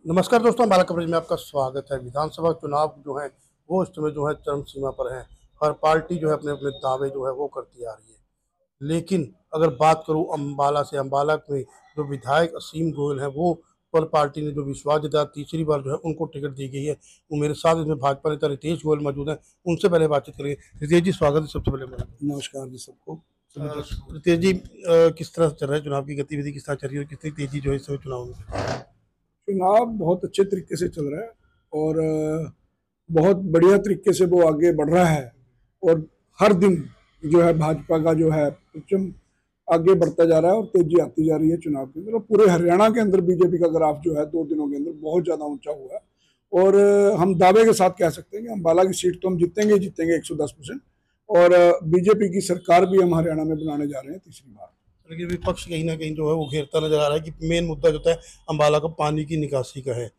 नमस्कार दोस्तों, हमारा कवरेज में आपका स्वागत है। विधानसभा चुनाव जो है वो इस समय जो है चरम सीमा पर है। हर पार्टी जो है अपने अपने दावे जो है वो करती आ रही है। लेकिन अगर बात करूं अम्बाला से, अम्बाला में जो विधायक असीम गोयल है वो पर पार्टी ने जो विश्वास जताया, तीसरी बार जो है उनको टिकट दी गई है। वो मेरे साथ इसमें भाजपा नेता रितेश गोयल मौजूद हैं, उनसे पहले बातचीत करेंगे। रितेश जी, स्वागत है सबसे पहले मेरा। नमस्कार जी सबको। रितेश जी, किस तरह से चल रहा है चुनाव की गतिविधि, किस तरह चल रही है और कितनी तेजी जो है इस समय चुनाव में? चुनाव बहुत अच्छे तरीके से चल रहा है और बहुत बढ़िया तरीके से वो आगे बढ़ रहा है और हर दिन जो है भाजपा का जो है परचम आगे बढ़ता जा रहा है और तेजी आती जा रही है चुनाव के अंदर। और पूरे हरियाणा के अंदर बीजेपी का ग्राफ जो है 2 दिनों के अंदर बहुत ज्यादा ऊंचा हुआ है और हम दावे के साथ कह सकते हैं कि अम्बाला की सीट तो हम जीतेंगे ही जीतेंगे 110%। और बीजेपी की सरकार भी हम हरियाणा में बनाने जा रहे हैं तीसरी बार। लेकिन विपक्ष कहीं ना कहीं जो है वो घेरता नजर आ रहा है कि मेन मुद्दा जो है अम्बाला का पानी की निकासी का है।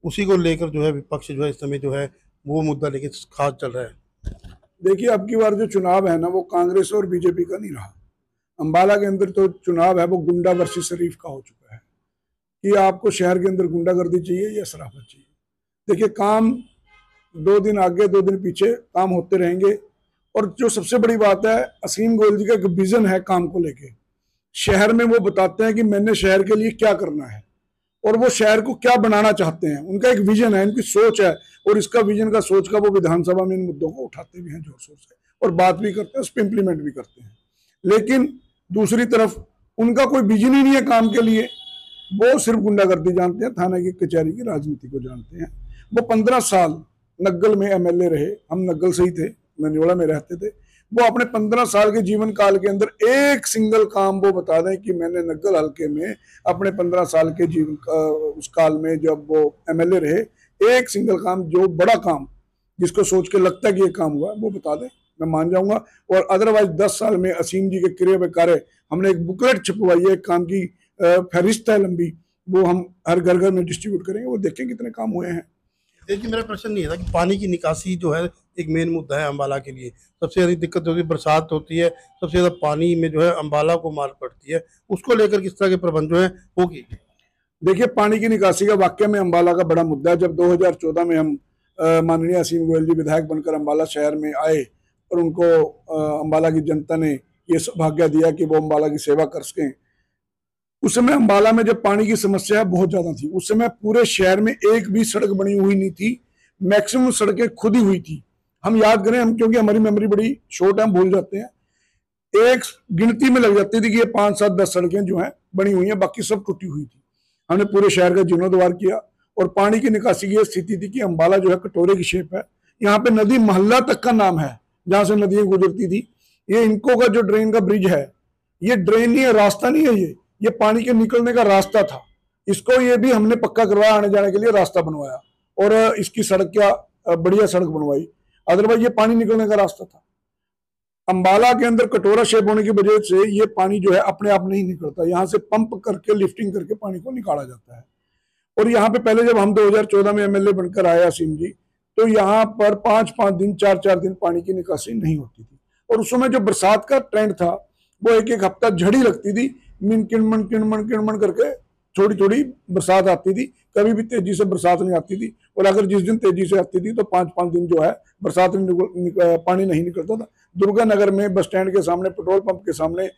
उसी को लेकर जो है विपक्ष जो है इस समय जो है वो मुद्दा लेके खास चल रहा है। देखिए, अब की बार जो चुनाव है ना वो कांग्रेस और बीजेपी का नहीं रहा। अम्बाला के अंदर तो चुनाव है वो गुंडा वर्सेस शरीफ का हो चुका है कि आपको शहर के अंदर गुंडागर्दी चाहिए या शराफत चाहिए। देखिए, काम 2 दिन आगे 2 दिन पीछे काम होते रहेंगे। और जो सबसे बड़ी बात है, असीम गोयल जी का एक विजन है काम को लेके। शहर में वो बताते हैं कि मैंने शहर के लिए क्या करना है और वो शहर को क्या बनाना चाहते हैं। उनका एक विजन है, उनकी सोच है और इसका विजन का सोच का वो विधानसभा में इन मुद्दों को उठाते भी हैं जोर शोर से और बात भी करते हैं, उस पर इम्प्लीमेंट भी करते हैं। लेकिन दूसरी तरफ उनका कोई विजन ही नहीं है काम के लिए। वो सिर्फ गुंडागर्दी जानते हैं, थाने की कचहरी की राजनीति को जानते हैं। वो 15 साल नग्गल में एमएलए रहे, हम नग्गल से ही थे, नन्योड़ा में रहते थे। वो अपने 15 साल के जीवन काल के अंदर एक सिंगल काम वो बता दें कि मैंने नग्गल हल्के में अपने 15 साल के जीवन उस काल में जब वो एमएलए रहे, एक सिंगल काम, जो बड़ा काम जिसको सोच के लगता है कि ये काम हुआ, वो बता दें, मैं मान जाऊंगा। और अदरवाइज 10 साल में असीम जी के क्रिया व कार्य, हमने एक बुकलेट छपवाई है, एक काम की फहरिस्त है लंबी, वो हम हर घर घर में डिस्ट्रीब्यूट करेंगे, वो देखें कितने काम हुए हैं। देखिए, मेरा प्रश्न नहीं था कि पानी की निकासी जो है एक मेन मुद्दा है अम्बाला के लिए। सबसे ज़्यादा दिक्कत होती है, बरसात होती है, सबसे ज़्यादा पानी में जो है अम्बाला को मार पड़ती है। उसको लेकर किस तरह के प्रबंध जो है वो कीजिए। देखिए, पानी की निकासी का वाकई में अम्बाला का बड़ा मुद्दा है। जब 2014 में हम माननीय असीम गोयल जी विधायक बनकर अम्बाला शहर में आए और उनको अम्बाला की जनता ने ये सौभाग्य दिया कि वो अम्बाला की सेवा कर सकें, उस समय अम्बाला में जब पानी की समस्या बहुत ज्यादा थी, उस समय पूरे शहर में एक भी सड़क बनी हुई नहीं थी। मैक्सिमम सड़कें खुदी हुई थी। हम याद करें, हम क्योंकि हमारी मेमोरी बड़ी शॉर्ट है, हम भूल जाते हैं, एक गिनती में लग जाती थी कि ये 5 7 10 सड़कें जो हैं बनी हुई हैं, बाकी सब टूटी हुई थी। हमने पूरे शहर का जीर्णोद्वार किया और पानी की निकासी की स्थिति थी कि अम्बाला जो है कटोरे की शेप है। यहाँ पे नदी मोहल्ला तक का नाम है जहां से नदियां गुजरती थी। ये इनको का जो ड्रेन का ब्रिज है, ये ड्रेन नहीं है, रास्ता नहीं है, ये पानी के निकलने का रास्ता था। इसको ये भी हमने पक्का करवाया, आने जाने के लिए रास्ता बनवाया और इसकी सड़क क्या बढ़िया सड़क बनवाई। अदरवाइज ये पानी निकलने का रास्ता था। अम्बाला के अंदर कटोरा शेप होने की वजह से ये पानी जो है अपने आप नहीं निकलता, यहाँ से पंप करके लिफ्टिंग करके पानी को निकाला जाता है। और यहाँ पे पहले जब हम 2014 में एमएलए बनकर आए असीम जी, तो यहाँ पर 5-5 दिन 4-4 दिन पानी की निकासी नहीं होती थी। और उस समय जो बरसात का ट्रेंड था वो एक एक हफ्ता झड़ी लगती थी, मिन किणमन किणमन किणमन करके थोड़ी थोड़ी बरसात आती थी। कभी भी तेजी से बरसात नहीं आती थी और अगर जिस दिन तेजी से आती थी तो 5-5 दिन जो है बरसात में पानी नहीं निकलता था। दुर्गा नगर में बस स्टैंड के सामने, पेट्रोल पंप के सामने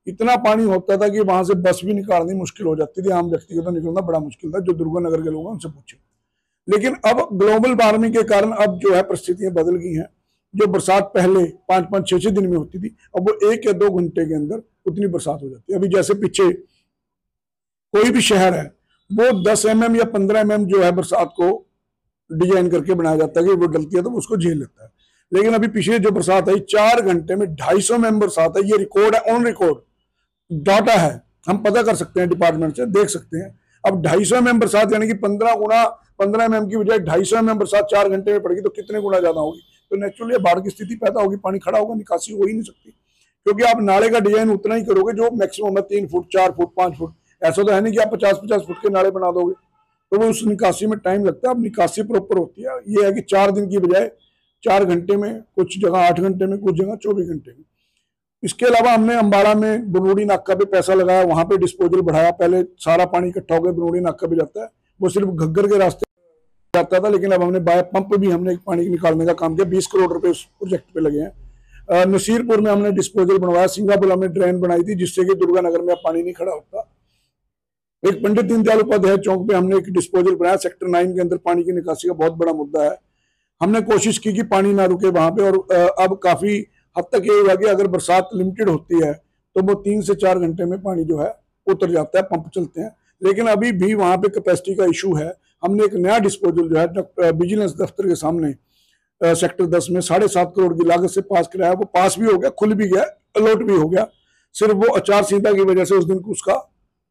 इतना पानी होता था कि वहां से बस भी निकालनी मुश्किल हो जाती थी। आम व्यक्ति को तो निकलना बड़ा मुश्किल था, जो दुर्गा नगर के लोग हैं उनसे पूछे। लेकिन अब ग्लोबल वार्मिंग के कारण अब जो है परिस्थितियां बदल गई हैं। जो बरसात पहले 5-5 6-6 दिन में होती थी, अब वो 1 या 2 घंटे के अंदर उतनी बरसात हो जाती है। अभी जैसे पीछे कोई भी शहर है वो 10 mm या 15 mm जो है बरसात को डिजाइन करके बनाया जाता है कि वो डलती है तो उसको झेल लेता है। लेकिन अभी पिछले जो बरसात आई 4 घंटे में 250 mm बरसात है। ये रिकॉर्ड है, ऑन रिकॉर्ड डाटा है, हम पता कर सकते हैं, डिपार्टमेंट से देख सकते हैं। अब 250 mm बरसात यानी कि 15 mm की बजाय 250 mm बरसात 4 घंटे में पड़ेगी तो कितने गुना ज्यादा होगी। तो नेचुरली बाढ़ की स्थिति पैदा होगी, पानी खड़ा होगा, निकासी हो ही नहीं सकती। क्योंकि आप नाले का डिजाइन उतना ही करोगे जो मैक्सिमम है 3 फुट 4 फुट 5 फुट। ऐसा तो है नहीं कि आप 50-50 फुट के नाले बना दोगे, तो वो उस निकासी में टाइम लगता है। अब निकासी प्रॉपर होती है। ये है कि 4 दिन की बजाय 4 घंटे में, कुछ जगह 8 घंटे में, कुछ जगह 24 घंटे में। इसके अलावा हमने अम्बाला में बनूड़ी नाका पे पैसा लगाया, वहां पे डिस्पोजल बढ़ाया। पहले सारा पानी इकट्ठा होकर बनूड़ी नाका पे जाता है, वो सिर्फ घग्गर के रास्ते जाता था, लेकिन अब हमने बाय पंप भी हमने पानी निकालने का काम किया। 20 करोड़ रुपए उस प्रोजेक्ट पे लगे हैं। नसीरपुर में हमने डिस्पोजल बनवाया, सिंगापुर हमने ड्रेन बनाई थी जिससे कि दुर्गानगर में अब पानी नहीं खड़ा होता। एक पंडित दीनदयाल उपाध्याय चौक पे हमने एक डिस्पोजल बनाया, सेक्टर 9 के अंदर पानी की निकासी का बहुत बड़ा मुद्दा है। हमने कोशिश की कि पानी ना रुके वहां पे, और अब काफी हद तक ये हुआ कि अगर बरसात लिमिटेड होती है तो वो 3 से 4 घंटे में पानी जो है उतर जाता है, पंप चलते हैं। लेकिन अभी भी वहां पे कैपेसिटी का इशू है। हमने एक नया डिस्पोजल जो है विजिलेंस दफ्तर के सामने सेक्टर 10 में 7.5 करोड़ की लागत से पास कराया। वो पास भी हो गया, खुल भी गया, अलॉट भी हो गया। सिर्फ वो आचार संहिता की वजह से उस दिन उसका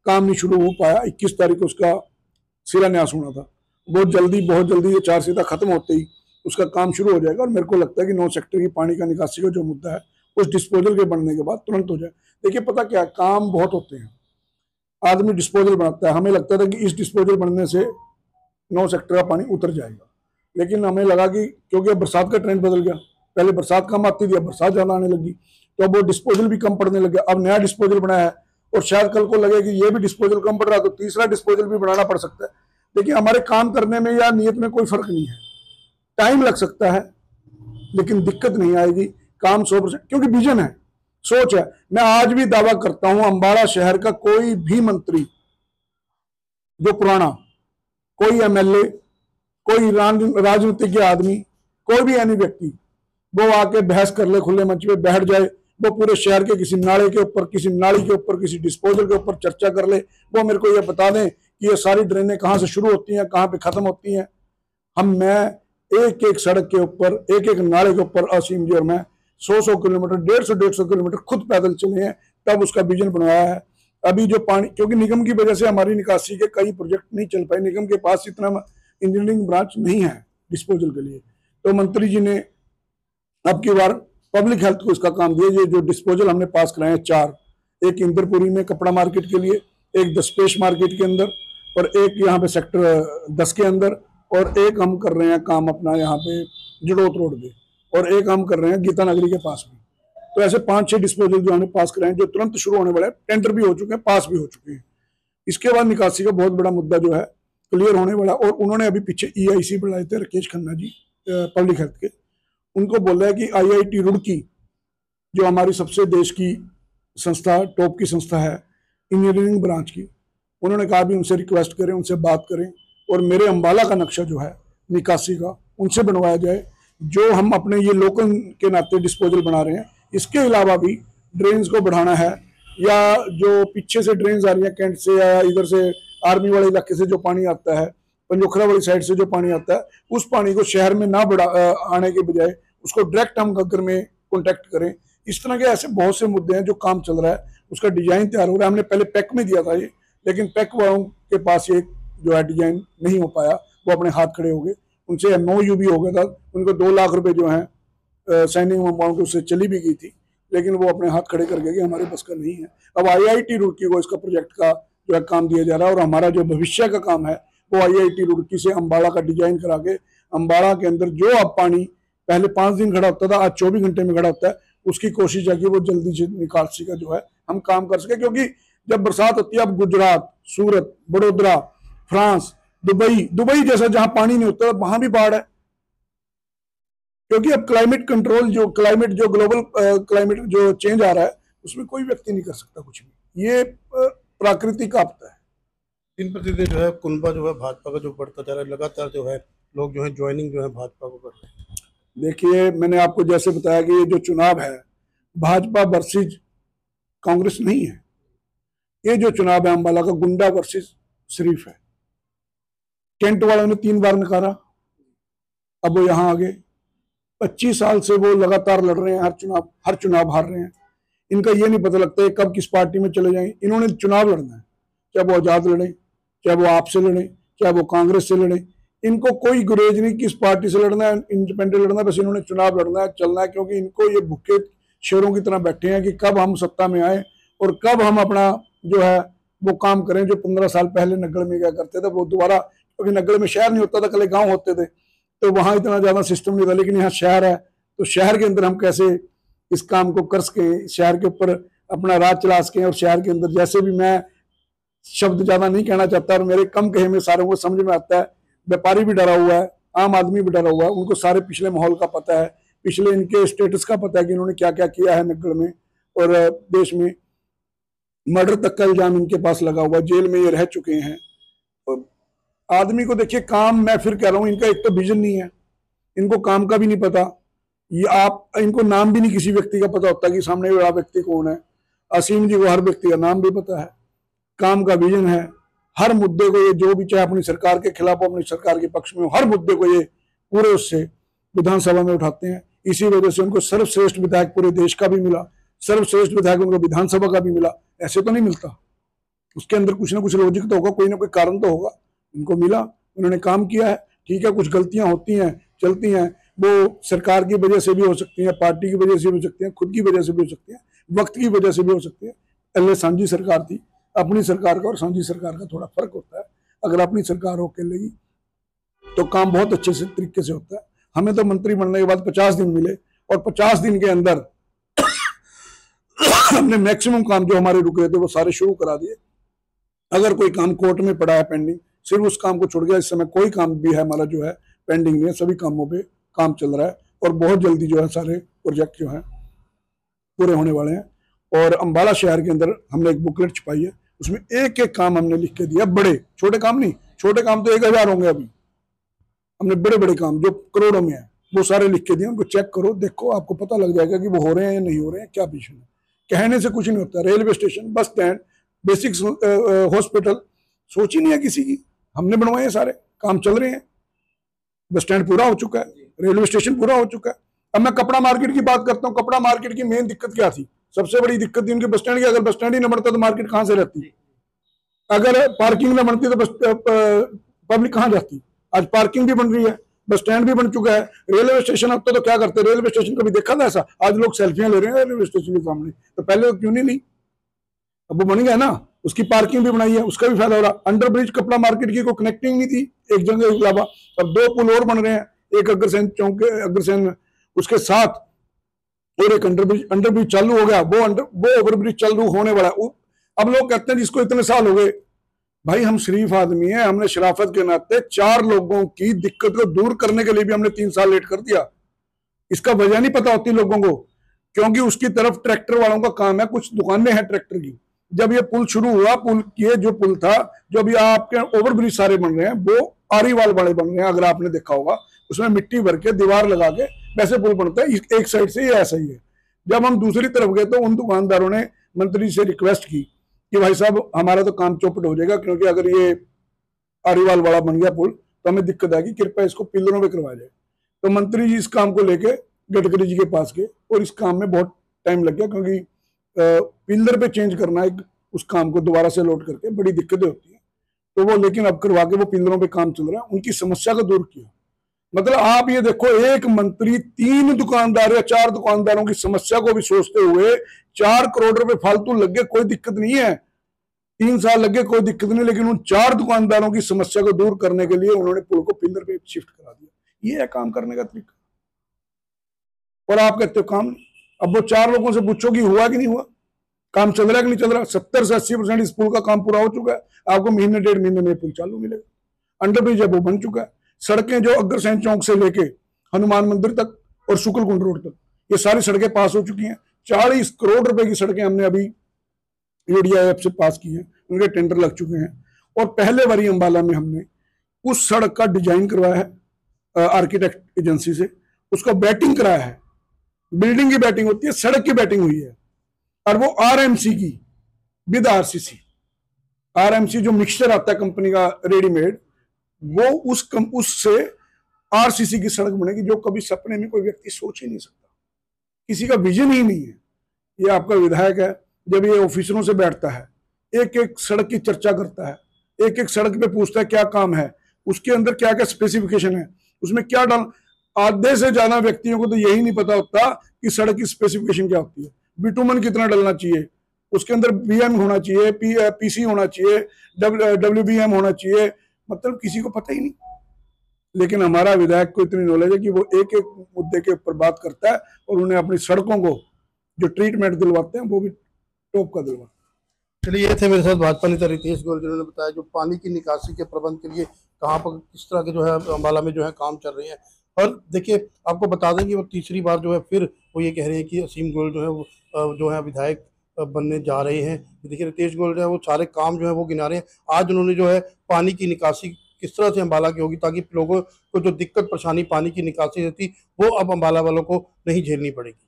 काम नहीं शुरू हो पाया। 21 तारीख को उसका शिलान्यास होना था। बहुत जल्दी आचार संहिता खत्म होते ही उसका काम शुरू हो जाएगा। और मेरे को लगता है कि 9 सेक्टर की पानी का निकासी का जो मुद्दा है उस डिस्पोजल के बनने के बाद तुरंत हो जाए। देखिए, पता क्या, काम बहुत होते हैं। आदमी डिस्पोजल बनाता है, हमें लगता था कि इस डिस्पोजल बनने से 9 सेक्टर का पानी उतर जाएगा, लेकिन हमें लगा कि क्योंकि अब बरसात का ट्रेंड बदल गया, पहले बरसात कम आती थी, अब बरसात ज्यादा आने लगी, तो अब वो डिस्पोजल भी कम पड़ने लग गया। अब नया डिस्पोजल बनाया है और शायद कल को लगे कि ये भी डिस्पोजल कम पड़ रहा है तो तीसरा डिस्पोजल भी बनाना पड़ सकता है। देखिए, हमारे काम करने में या नियत में कोई फर्क नहीं है। टाइम लग सकता है लेकिन दिक्कत नहीं आएगी। काम 100%, क्योंकि विजन है, सोच है। मैं आज भी दावा करता हूं, अंबाला शहर का कोई भी मंत्री जो पुराना, कोई एमएलए, कोई राजनीतिज्ञ आदमी, कोई भी यानी व्यक्ति, वो आके बहस कर ले, खुले मंच पे बैठ जाए, वो पूरे शहर के किसी नाले के ऊपर, किसी नाली के ऊपर, किसी डिस्पोजल के ऊपर चर्चा कर ले, वो मेरे को ये बता दें कि ये सारी ड्रेनें कहाँ से शुरू होती हैं, कहाँ पे खत्म होती हैं। मैं एक एक सड़क के ऊपर, एक एक नाले के ऊपर, असीम जी और मैं 100 किलोमीटर, 150 किलोमीटर खुद पैदल चले हैं, तब उसका विजन बनवाया है। अभी जो पानी, क्योंकि निगम की वजह से हमारी निकासी के कई प्रोजेक्ट नहीं चल पाए, निगम के पास इतना इंजीनियरिंग ब्रांच नहीं है डिस्पोजल के लिए, तो मंत्री जी ने अब की बार पब्लिक हेल्थ को इसका काम दिया। ये जो डिस्पोजल हमने पास कराए हैं 4, एक इंद्रपुरी में कपड़ा मार्केट के लिए, एक दसपेश मार्केट के अंदर, और एक यहाँ पे सेक्टर 10 के अंदर, और एक हम कर रहे हैं काम अपना यहाँ पे जड़ोत रोड पे, और एक हम कर रहे हैं गीता नगरी के पास में। तो ऐसे 5-6 डिस्पोजल जो हमने पास कराए हैं, जो तुरंत शुरू होने वाले हैं, टेंडर भी हो चुके हैं, पास भी हो चुके हैं। इसके बाद निकासी का बहुत बड़ा मुद्दा जो है क्लियर होने वाला। और उन्होंने अभी पीछे EIC बुलाए थे राकेश खन्ना जी पब्लिक हेल्थ के, उनको बोला है कि IIT रुड़की जो हमारी सबसे देश की संस्था, टॉप की संस्था है इंजीनियरिंग ब्रांच की, उन्होंने कहा भी उनसे रिक्वेस्ट करें, उनसे बात करें, और मेरे अंबाला का नक्शा जो है निकासी का उनसे बनवाया जाए। जो हम अपने ये लोकल के नाते डिस्पोजल बना रहे हैं, इसके अलावा भी ड्रेन्स को बढ़ाना है, या जो पीछे से ड्रेन्स आ रही है कैंट से या इधर से आर्मी वाले इलाके से जो पानी आता है, पंजोखरा वाली साइड से जो पानी आता है, उस पानी को शहर में ना आने के बजाय उसको डायरेक्ट हम घग्गर में कॉन्टेक्ट करें। इस तरह के ऐसे बहुत से मुद्दे हैं जो काम चल रहा है, उसका डिजाइन तैयार हो रहा है। हमने पहले पैक में दिया था ये, लेकिन पैक वालों के पास ये जो है डिजाइन नहीं हो पाया, वो अपने हाथ खड़े हो गए। उनसे MOU भी हो गया था, उनको 2 लाख रुपए जो है साइनिंग अमाउंट उससे चली भी गई थी, लेकिन वो अपने हाथ खड़े कर गए कि हमारे बस का नहीं है। अब IIT रुड़की को इसका प्रोजेक्ट का जो है काम दिया जा रहा है, और हमारा जो भविष्य का काम है वो IIT रुड़की से अंबाला का डिजाइन करा के, अंबाला के अंदर जो अब पानी पहले 5 दिन खड़ा होता था, आज 24 घंटे में खड़ा होता है, उसकी कोशिश है कि वो जल्दी से निकासी का जो है हम काम कर सके। क्योंकि जब बरसात होती है, अब गुजरात, सूरत, बड़ोदरा, फ्रांस, दुबई जैसा जहां पानी नहीं होता वहां भी बाढ़ है। क्योंकि अब क्लाइमेट कंट्रोल, जो ग्लोबल क्लाइमेट जो चेंज आ रहा है, उसमें कोई व्यक्ति नहीं कर सकता कुछ भी, ये प्राकृतिक आपदा है। दिन प्रतिदिन जो है कुनबा जो है भाजपा का जो बढ़ता जा रहा है, लगातार जो है लोग जो है ज्वाइनिंग जो है भाजपा को कर रहे हैं। देखिए, मैंने आपको जैसे बताया कि ये जो चुनाव है भाजपा वर्सेज कांग्रेस नहीं है, ये जो चुनाव है अंबाला का गुंडा वर्सेज शरीफ है। कैंट वालों ने 3 बार नकारा, अब वो यहां आ गए। 25 साल से वो लगातार लड़ रहे हैं, हर चुनाव हार रहे हैं। इनका ये नहीं पता लगता है कब किस पार्टी में चले जाएं। इन्होंने चुनाव लड़ना है, चाहे वो आजाद लड़े, चाहे वो आपसे लड़े, चाहे वो कांग्रेस से लड़े, इनको कोई गुरेज नहीं किस पार्टी से लड़ना है, इंडिपेंडेंट लड़ना है, बस इन्होंने चुनाव लड़ना है, चलना है। क्योंकि इनको ये भूखे शेरों की तरह बैठे हैं कि कब हम सत्ता में आए और कब हम अपना जो है वो काम करें जो 15 साल पहले नग्गड़ में क्या करते थे वो दोबारा। क्योंकि नग्गड़ में शहर नहीं होता था, कल गांव होते थे, तो वहां इतना ज्यादा सिस्टम नहीं था, लेकिन यहाँ शहर है, तो शहर के अंदर हम कैसे इस काम को कर सके, शहर के ऊपर अपना राज चला सके। और शहर के अंदर जैसे भी मैं शब्द ज्यादा नहीं कहना चाहता, और मेरे कम कहे में सारों को समझ में आता है। व्यापारी भी डरा हुआ है, आम आदमी भी डरा हुआ है, उनको सारे पिछले माहौल का पता है, पिछले इनके स्टेटस का पता है कि इन्होंने क्या क्या किया है नग्गड़ में और देश में। मर्डर तक का इल्जाम इनके पास लगा हुआ, जेल में ये रह चुके हैं। तो आदमी को देखिए काम, मैं फिर कह रहा हूँ, इनका एक तो विजन नहीं है, इनको काम का भी नहीं पता। ये आप इनको नाम भी नहीं किसी व्यक्ति का पता होता कि सामने वाला व्यक्ति कौन है। असीम जी को हर व्यक्ति का नाम भी पता है, काम का विजन है। हर मुद्दे को ये, जो भी चाहे अपनी सरकार के खिलाफ हो, अपनी सरकार के पक्ष में हो, हर मुद्दे को ये पूरे उससे विधानसभा में उठाते हैं। इसी वजह से उनको सर्वश्रेष्ठ विधायक पूरे देश का भी मिला, सर्वश्रेष्ठ विधायक उनको विधानसभा का भी मिला। ऐसे तो नहीं मिलता, उसके अंदर कुछ ना कुछ लॉजिक तो होगा, कोई ना कोई कारण तो होगा। इनको मिला, उन्होंने काम किया है, ठीक है। कुछ गलतियां होती हैं, चलती हैं, वो सरकार की वजह से भी हो सकती हैं, पार्टी की वजह से भी हो सकती हैं, खुद की वजह से भी हो सकती हैं, वक्त की वजह से भी हो सकती है। पहले सांझी सरकार थी, अपनी सरकार का और सांझी सरकार का थोड़ा फर्क होता है। अगर अपनी सरकार हो अकेले तो काम बहुत अच्छे से तरीके से होता है। हमें तो मंत्री बनने के बाद 50 दिन मिले, और 50 दिन के अंदर हमने मैक्सिमम काम जो हमारे रुक रहे थे वो सारे शुरू करा दिए। अगर कोई काम कोर्ट में पड़ा है पेंडिंग, सिर्फ उस काम को छोड़ गया। इस समय कोई काम भी है हमारा जो है पेंडिंग नहीं है, सभी कामों पे काम चल रहा है, और बहुत जल्दी जो है सारे प्रोजेक्ट जो है पूरे होने वाले हैं। और अंबाला शहर के अंदर हमने एक बुकलेट छपाई है, उसमें एक एक काम हमने लिख के दिया, बड़े छोटे काम नहीं, छोटे काम तो 1000 होंगे अभी, हमने बड़े बड़े काम जो करोड़ों में है वो सारे लिख के दिए। उनको चेक करो, देखो, आपको पता लग जाएगा कि वो हो रहे हैं या नहीं हो रहे हैं, क्या पीछे है। कहने से कुछ नहीं होता। Railway station, bus stand, basic hospital सोच ही नहीं है किसी की, हमने बनवाए सारे, काम चल रहे हैं। बस स्टैंड पूरा हो चुका है, रेलवे स्टेशन पूरा हो चुका है। अब मैं कपड़ा मार्केट की बात करता हूँ। कपड़ा मार्केट की मेन दिक्कत क्या थी? सबसे बड़ी दिक्कत थी उनके बस स्टैंड की। अगर बस स्टैंड ही न बनता तो मार्केट कहां से रहती? अगर पार्किंग न बनती तो पब्लिक कहां जाती? आज पार्किंग भी बन रही है, बस स्टैंड भी बन चुका है, रेलवे स्टेशन। अब तो क्या करते, रेलवे स्टेशन कभी देखा था ऐसा? आज लोग सेल्फियां ले रहे हैं रेलवे स्टेशन के सामने, तो पहले तो क्यों नहीं ली? अब वो बन गया ना, उसकी पार्किंग भी बनाई है, उसका भी फायदा हो रहा। अंडर ब्रिज कपड़ा मार्केट की कोई कनेक्टिंग नहीं थी एक जगह के अलावा, अब 2 पुल और बन रहे हैं, एक अग्रसेन चौक के अग्रसेन उसके साथ, और एक अंडर ब्रिज चालू हो गया, वो ओवर ब्रिज चालू होने वाला है। अब लोग कहते हैं जिसको इतने साल हो गए, भाई हम शरीफ आदमी हैं, हमने शराफत के नाते 4 लोगों की दिक्कत को दूर करने के लिए भी हमने 3 साल लेट कर दिया। इसका वजह नहीं पता होती लोगों को, क्योंकि उसकी तरफ ट्रैक्टर वालों का काम है, कुछ दुकानें हैं ट्रैक्टर की। जब ये पुल शुरू हुआ, पुल ये जो पुल था, जो अभी आपके ओवर ब्रिज सारे बन रहे हैं, वो आरीवाल वाले बन रहे हैं। अगर आपने देखा होगा, उसमें मिट्टी भर के दीवार लगा के वैसे पुल बनता है, एक साइड से ये ऐसा ही है। जब हम दूसरी तरफ गए तो उन दुकानदारों ने मंत्री से रिक्वेस्ट की कि भाई साहब हमारा तो काम चौपट हो जाएगा, क्योंकि अगर ये आरीवाल वाला बन गया पुल तो हमें दिक्कत आएगी, कृपया इसको पिलरों पे करवा जाए। तो मंत्री जी इस काम को लेके गडकरी जी के पास गए, और इस काम में बहुत टाइम लग गया, क्योंकि पिलर पे चेंज करना है उस काम को दोबारा से लोड करके, बड़ी दिक्कतें होती है। तो वो लेकिन अब करवा के वो पिलरों पे काम चल रहा है, उनकी समस्या को दूर किया। मतलब आप ये देखो, एक मंत्री 3 दुकानदार या 4 दुकानदारों की समस्या को भी सोचते हुए 4 करोड़ रुपए फालतू लग गए, कोई दिक्कत नहीं है, 3 साल लग गए, कोई दिक्कत नहीं, लेकिन उन 4 दुकानदारों की समस्या को दूर करने के लिए उन्होंने पुल को पिलर पे शिफ्ट करा दिया। ये है काम करने का तरीका। और आप कहते हो काम नहीं। अब वो 4 लोगों से पूछो कि हुआ कि नहीं हुआ, काम चल रहा है कि नहीं चल रहा। 70 से 80% इस पुल का काम पूरा हो चुका है, आपको महीने 1.5 महीने में पुल चालू मिलेगा। अंडर ब्रिज है वो बन चुका है। सड़कें जो अग्रसेन चौक से लेके हनुमान मंदिर तक और शुक्ल कुंड रोड तक, ये सारी सड़कें पास हो चुकी हैं। 40 करोड़ रुपए की सड़कें हमने अभी यूडीआईएफ से पास की हैं, उनके टेंडर लग चुके हैं। और पहले बारी अंबाला में हमने उस सड़क का डिजाइन करवाया है आर्किटेक्ट एजेंसी से, उसका बैटिंग कराया है। बिल्डिंग की बैटिंग होती है, सड़क की बैटिंग हुई है, और वो आरएमसी की विद आरसीसी। आरएमसी जो मिक्सचर आता है कंपनी का रेडीमेड, वो उससे आरसीसी की सड़क बनेगी, जो कभी सपने में कोई व्यक्ति सोच ही नहीं सकता, किसी का विजन ही नहीं है। ये आपका विधायक है, जब ये ऑफिसरों से बैठता है, एक एक सड़क की चर्चा करता है, एक एक सड़क पे पूछता है क्या काम है, उसके अंदर क्या क्या स्पेसिफिकेशन है, उसमें क्या डाल। आधे से ज्यादा व्यक्तियों को तो यही नहीं पता होता कि सड़क की स्पेसिफिकेशन क्या होती है, बिटुमन कितना डलना चाहिए, उसके अंदर बीएम होना चाहिए, पीसी होना चाहिए, डब्ल्यूबीएम होना चाहिए, मतलब किसी को पता ही नहीं। लेकिन हमारा विधायक को इतनी नॉलेज है कि वो एक एक मुद्दे के ऊपर बात करता है, और उन्हें अपनी सड़कों को जो ट्रीटमेंट दिलवाते हैं वो भी टॉप का दिलवाते हैं। चलिए, ये थे मेरे साथ भाजपा नेता रितेश गोयल, जिन्होंने बताया जो पानी की निकासी के प्रबंध के लिए कहाँ पर किस तरह के जो है अम्बाला में जो है काम चल रहे हैं। और देखिए, आपको बता दें कि वो तीसरी बार जो है फिर वो ये कह रहे हैं कि असीम गोयल जो है वो जो है विधायक बनने जा रहे हैं। देखिए, रितेश गोयल जो है वो सारे काम जो है वो गिना रहे हैं। आज उन्होंने जो है पानी की निकासी किस तरह से अम्बाला की होगी, ताकि लोगों को जो दिक्कत परेशानी पानी की निकासी रहती, वो अब अम्बाला वालों को नहीं झेलनी पड़ेगी।